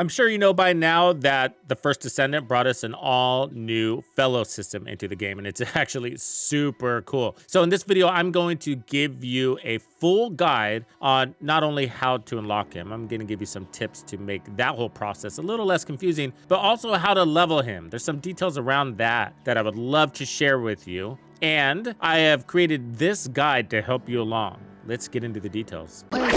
I'm sure you know by now that the First Descendant brought us an all new fellow system into the game, and it's actually super cool. So in this video, I'm going to give you a full guide on not only how to unlock him, I'm going to give you some tips to make that whole process a little less confusing, but also how to level him. There's some details around that I would love to share with you. And I have created this guide to help you along. Let's get into the details. Wait,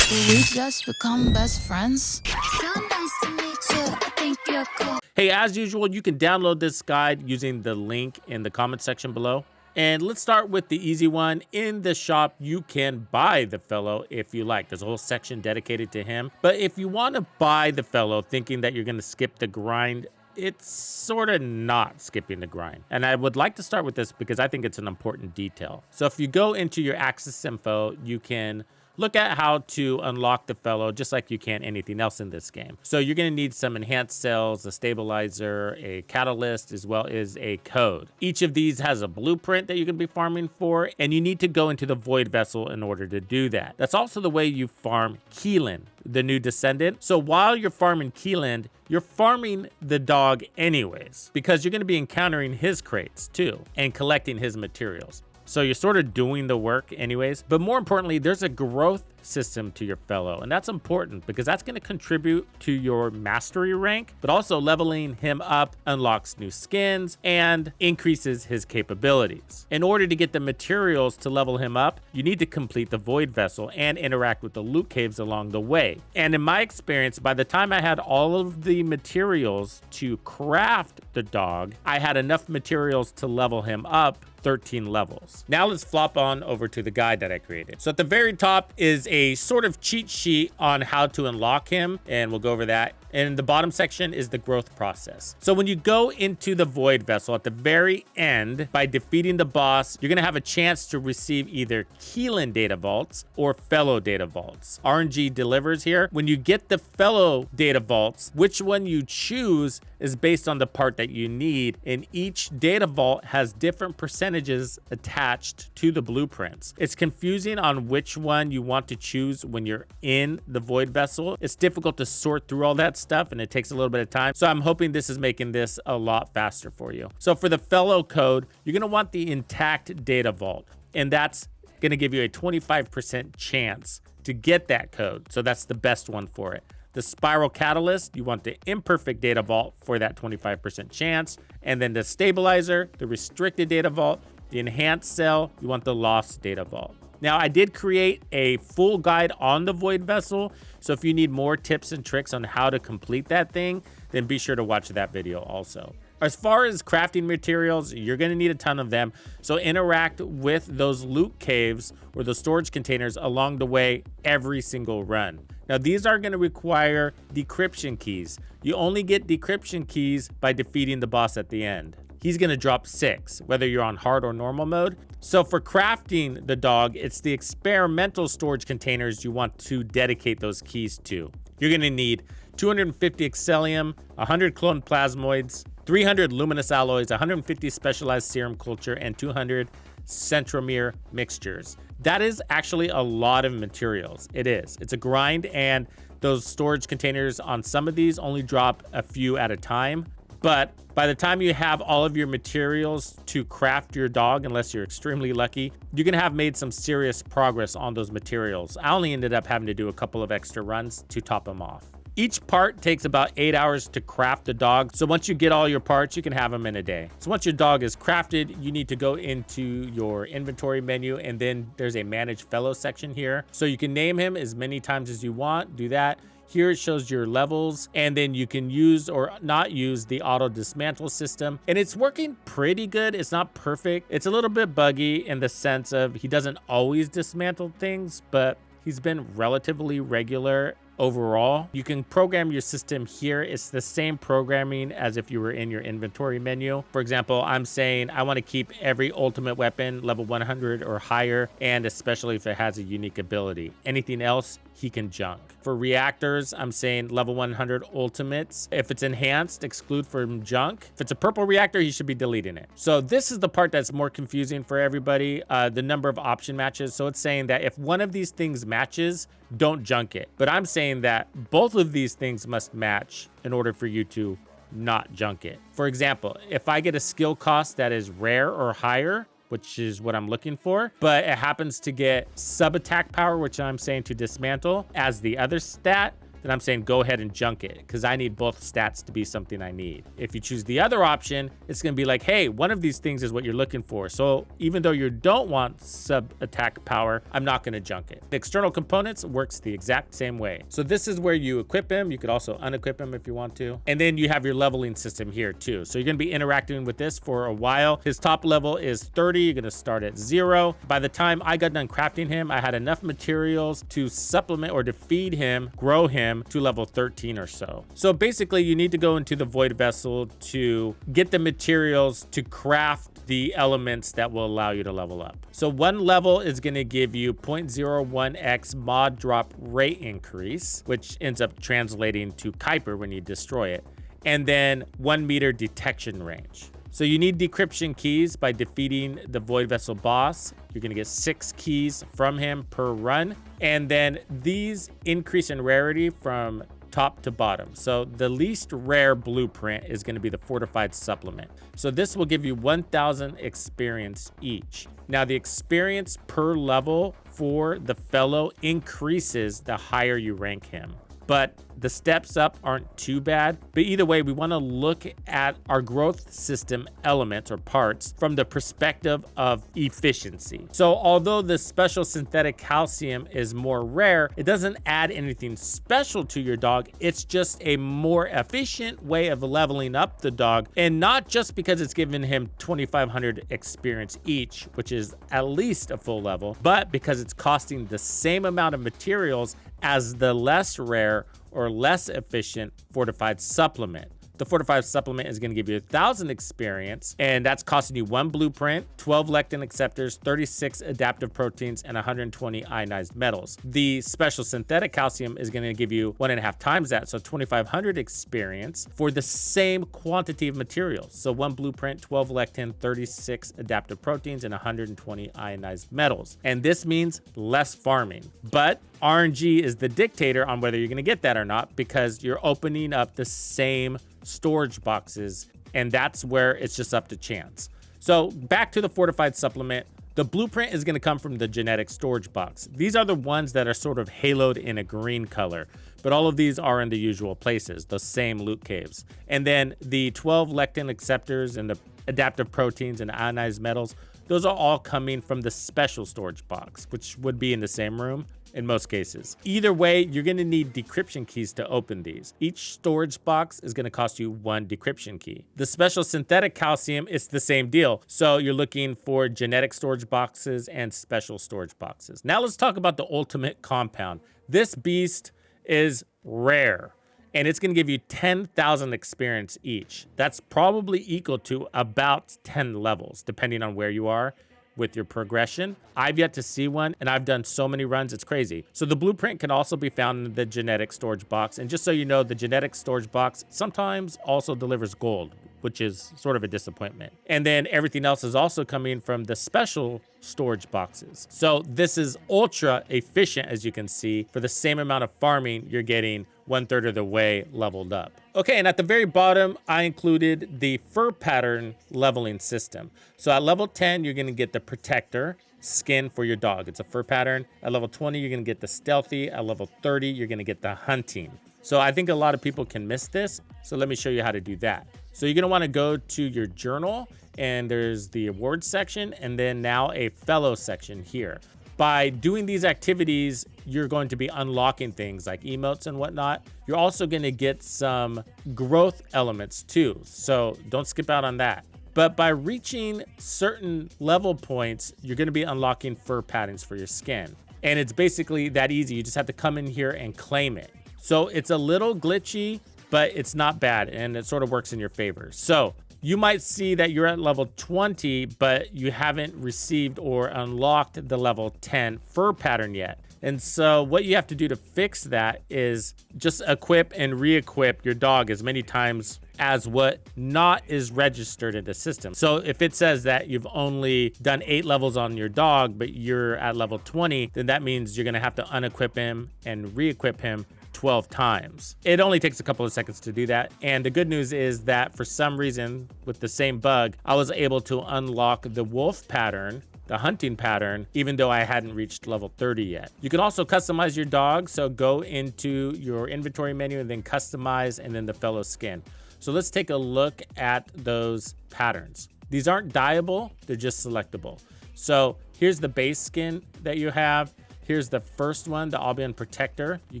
did we just become best friends? So nice to meet you. I think you're cool. Hey, as usual, you can download this guide using the link in the comment section below. And let's start with the easy one. In the shop, you can buy the fellow if you like. There's a whole section dedicated to him. But if you want to buy the fellow thinking that you're going to skip the grind, it's sort of not skipping the grind. And I would like to start with this because I think it's an important detail. So if you go into your access info, you can look at how to unlock the fellow just like you can anything else in this game. So you're going to need some enhanced cells, a stabilizer, a catalyst, as well as a code. Each of these has a blueprint that you can be farming for, and you need to go into the void vessel in order to do that. That's also the way you farm Keelan, the new descendant. So while you're farming Keelan, you're farming the dog anyways, because you're going to be encountering his crates too and collecting his materials. So you're sort of doing the work anyways. But more importantly, there's a growth system to your fellow. And that's important because that's going to contribute to your mastery rank, but also leveling him up unlocks new skins and increases his capabilities. In order to get the materials to level him up, you need to complete the void vessel and interact with the loot caves along the way. And in my experience, by the time I had all of the materials to craft the dog, I had enough materials to level him up 13 levels. Now let's flop on over to the guide that I created. So at the very top is a sort of cheat sheet on how to unlock him, and we'll go over that. And the bottom section is the growth process. So when you go into the void vessel at the very end, by defeating the boss, you're gonna have a chance to receive either Keelan data vaults or fellow data vaults. RNG delivers here. When you get the fellow data vaults, which one you choose is based on the part that you need, and each data vault has different percentages attached to the blueprints. It's confusing on which one you want to choose when you're in the void vessel. It's difficult to sort through all that stuff, and it takes a little bit of time. So I'm hoping this is making this a lot faster for you. So for the fellow code, you're gonna want the intact data vault, and that's gonna give you a 25% chance to get that code. So that's the best one for it. The spiral catalyst, you want the imperfect data vault for that 25% chance. And then the stabilizer, the restricted data vault, the enhanced cell, you want the lost data vault. Now, I did create a full guide on the void vessel. So if you need more tips and tricks on how to complete that thing, then be sure to watch that video also. As far as crafting materials, you're going to need a ton of them. So interact with those loot caves or the storage containers along the way every single run. Now, these are going to require decryption keys. You only get decryption keys by defeating the boss at the end. He's going to drop 6, whether you're on hard or normal mode. So for crafting the dog, it's the experimental storage containers you want to dedicate those keys to. You're going to need 250 Excellium, 100 clone plasmoids, 300 luminous alloys, 150 specialized serum culture, and 200 centromere mixtures. That is actually a lot of materials. It is. It's a grind, and those storage containers on some of these only drop a few at a time. But by the time you have all of your materials to craft your dog, unless you're extremely lucky, you're gonna have made some serious progress on those materials. I only ended up having to do a couple of extra runs to top them off. Each part takes about 8 hours to craft the dog. So once you get all your parts, you can have them in a day. So once your dog is crafted, you need to go into your inventory menu, and then there's a manage fellow section here. So you can name him as many times as you want, do that. Here it shows your levels, and then you can use or not use the auto dismantle system. And it's working pretty good. It's not perfect. It's a little bit buggy in the sense of he doesn't always dismantle things, but he's been relatively regular overall. You can program your system here. It's the same programming as if you were in your inventory menu. For example, I'm saying I want to keep every ultimate weapon level 100 or higher, and especially if it has a unique ability. Anything else, he can junk. For reactors, I'm saying level 100 ultimates. If it's enhanced, exclude from junk. If it's a purple reactor, he should be deleting it. So this is the part that's more confusing for everybody, the number of option matches. So it's saying that if one of these things matches, don't junk it. But I'm saying that both of these things must match in order for you to not junk it. For example, if I get a skill cost that is rare or higher, which is what I'm looking for, but it happens to get sub attack power, which I'm saying to dismantle as the other stat, then I'm saying go ahead and junk it, because I need both stats to be something I need. If you choose the other option, it's going to be like, hey, one of these things is what you're looking for. So even though you don't want sub attack power, I'm not going to junk it. The external components works the exact same way. So this is where you equip him. You could also unequip him if you want to. And then you have your leveling system here too. So you're going to be interacting with this for a while. His top level is 30. You're going to start at 0. By the time I got done crafting him, I had enough materials to supplement or to feed him, grow him to level 13 or so. So basically you need to go into the void vessel to get the materials to craft the elements that will allow you to level up. So one level is going to give you 0.01x mod drop rate increase, which ends up translating to Kuiper when you destroy it, and then 1 meter detection range. So you need decryption keys by defeating the Void Vessel boss. You're going to get 6 keys from him per run. And then these increase in rarity from top to bottom. So the least rare blueprint is going to be the fortified supplement. So this will give you 1,000 experience each. Now the experience per level for the fellow increases the higher you rank him. But the steps up aren't too bad. But either way, we want to look at our growth system elements or parts from the perspective of efficiency. So although the special synthetic calcium is more rare, it doesn't add anything special to your dog. It's just a more efficient way of leveling up the dog. And not just because it's giving him 2,500 experience each, which is at least a full level, but because it's costing the same amount of materials as the less rare or less efficient fortified supplement. The fortified supplement is going to give you 1,000 experience, and that's costing you 1 blueprint, 12 lectin acceptors, 36 adaptive proteins, and 120 ionized metals. The special synthetic calcium is going to give you 1.5 times that, so 2,500 experience for the same quantity of materials. So 1 blueprint, 12 lectin, 36 adaptive proteins, and 120 ionized metals. And this means less farming. But RNG is the dictator on whether you're going to get that or not, because you're opening up the same storage boxes, and that's where it's just up to chance. So back to the fortified supplement. The blueprint is going to come from the genetic storage box. These are the ones that are sort of haloed in a green color, but all of these are in the usual places, the same loot caves. And then the 12 lectin acceptors and the adaptive proteins and ionized metals, those are all coming from the special storage box, which would be in the same room in most cases. Either way, you're going to need decryption keys to open these. Each storage box is going to cost you 1 decryption key. The special synthetic calcium is the same deal. So you're looking for genetic storage boxes and special storage boxes. Now let's talk about the ultimate compound. This beast is rare, and it's going to give you 10,000 experience each. That's probably equal to about 10 levels, depending on where you are with your progression. I've yet to see one, and I've done so many runs, it's crazy. So the blueprint can also be found in the genetic storage box. And just so you know, the genetic storage box sometimes also delivers gold, which is sort of a disappointment. And then everything else is also coming from the special storage boxes. So this is ultra efficient, as you can see. For the same amount of farming, you're getting 1/3 of the way leveled up. Okay, and at the very bottom, I included the fur pattern leveling system. So at level 10, you're gonna get the protector skin for your dog. It's a fur pattern. At level 20, you're gonna get the stealthy. At level 30, you're gonna get the hunting. So I think a lot of people can miss this. So let me show you how to do that. So you're gonna wanna go to your journal, and there's the awards section, and then now a fellow section here. By doing these activities, you're going to be unlocking things like emotes and whatnot. You're also going to get some growth elements too, so don't skip out on that. But by reaching certain level points, you're going to be unlocking fur patterns for your skin. And it's basically that easy. You just have to come in here and claim it. So it's a little glitchy, but it's not bad, and it sort of works in your favor. So you might see that you're at level 20, but you haven't received or unlocked the level 10 fur pattern yet. And so what you have to do to fix that is just equip and re-equip your dog as many times as what not is registered in the system. So if it says that you've only done 8 levels on your dog, but you're at level 20, then that means you're gonna have to unequip him and re-equip him 12 times. It only takes a couple of seconds to do that. And the good news is that for some reason, with the same bug, I was able to unlock the wolf pattern, the hunting pattern, even though I hadn't reached level 30 yet. You can also customize your dog. So go into your inventory menu and then customize and then the fellow skin. So let's take a look at those patterns. These aren't dyeable, they're just selectable. So here's the base skin that you have. Here's the first one, the Albion Protector. You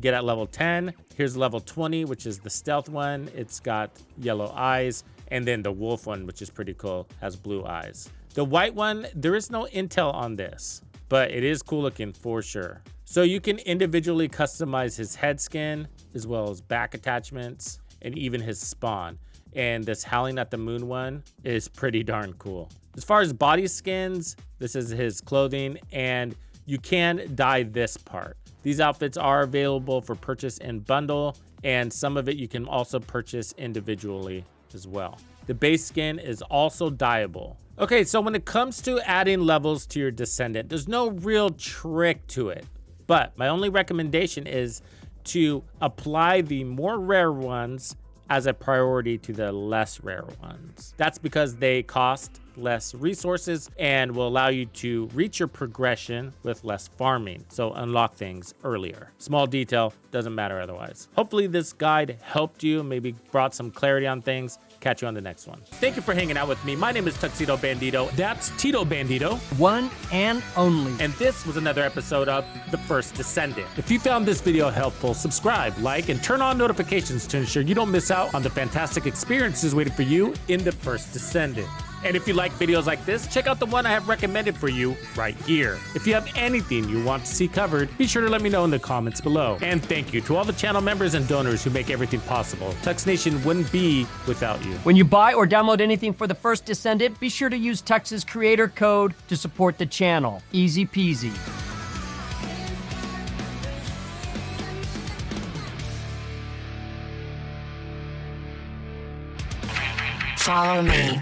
get at level 10. Here's level 20, which is the stealth one. It's got yellow eyes. And then the wolf one, which is pretty cool, has blue eyes. The white one, there is no intel on this, but it is cool looking for sure. So you can individually customize his head skin, as well as back attachments, and even his spawn. And this Howling at the Moon one is pretty darn cool. As far as body skins, this is his clothing, and you can dye this part. These outfits are available for purchase in bundle, and some of it you can also purchase individually as well. The base skin is also dyeable. Okay, so when it comes to adding levels to your Descendant, there's no real trick to it. But my only recommendation is to apply the more rare ones as a priority to the less rare ones. That's because they cost less resources and will allow you to reach your progression with less farming. So unlock things earlier. Small detail, doesn't matter otherwise. Hopefully this guide helped you, maybe brought some clarity on things. Catch you on the next one. Thank you for hanging out with me. My name is Tuxedo Bandido. That's Tito Bandido. One and only. And this was another episode of The First Descendant. If you found this video helpful, subscribe, like, and turn on notifications to ensure you don't miss out on the fantastic experiences waiting for you in The First Descendant. And if you like videos like this, check out the one I have recommended for you right here. If you have anything you want to see covered, be sure to let me know in the comments below. And thank you to all the channel members and donors who make everything possible. Tux Nation wouldn't be without you. When you buy or download anything for The First Descendant, be sure to use Tux's creator code to support the channel. Easy peasy. Follow me.